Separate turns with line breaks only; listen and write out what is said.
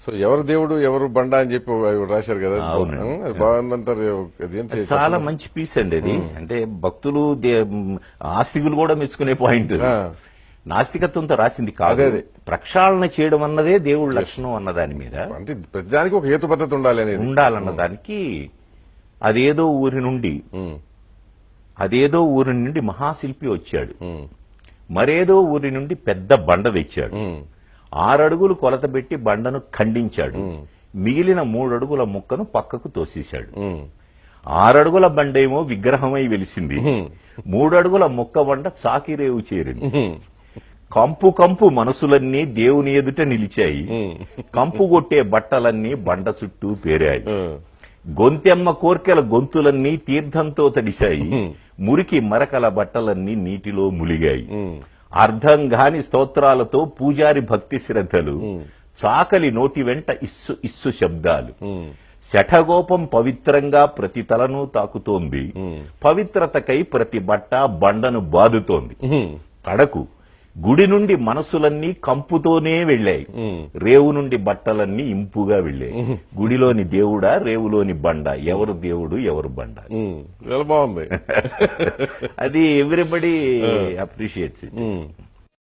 So ఎవరు దేవుడు ఎవరు బండ అని చెప్పి రాశారు కదా, అది బాగుందంటారు.
చాలా మంచి పీస్ అండి అది. అంటే భక్తులు ఆస్తికులు కూడా మెచ్చుకునే పాయింట్. నాస్తికత్వంతో రాసింది కాదు, ప్రక్షాళన చేయడం అన్నదే దేవుడి లక్షణం అన్న దాని మీద.
అంటే ప్రతిదానికి ఒక హేతు పద్ధతి
ఉండాలన్న దానికి అదేదో ఊరి నుండి మహాశిల్పి వచ్చాడు, మరేదో ఊరి నుండి పెద్ద బండ తెచ్చాడు, 6 అడుగులు కొలత పెట్టి బండను ఖండించాడు, మిగిలిన 3 అడుగుల ముక్కను పక్కకు తోసేశాడు. 6 అడుగుల బండేమో విగ్రహమై వెలిసింది, 3 అడుగుల ముక్క బండ చాకిరేవు చేరింది. కంపు కంపు మనసులన్నీ దేవుని ఎదుట నిలిచాయి, కంపు కొట్టే బట్టలన్నీ బండ చుట్టూ పేరాయి. గొంతెమ్మ కోర్కెల గొంతులన్నీ తీర్థంతో తడిశాయి, మురికి మరకల బట్టలన్నీ నీటిలో ములిగాయి. అర్థం గాని స్తోత్రాలతో పూజారి భక్తి శ్రద్ధలు, చాకలి నోటి వెంట ఇస్సు ఇస్సు శబ్దాలు. శఠగోపం పవిత్రంగా ప్రతి తలను తాకుతోంది, పవిత్రతకై ప్రతి బట్ట బండను బాదుతోంది. కడకు గుడి నుండి మనసులన్నీ కంపుతోనే వెళ్ళాయి, రేవు నుండి బట్టలన్నీ ఇంపుగా వెళ్ళాయి. గుడిలోని దేవుడా రేవులోని బండ, ఎవరు దేవుడు ఎవరు బండ?
బాగుంది.
అది ఎవ్రీబడి అప్రిషియేట్స్ ఇట్.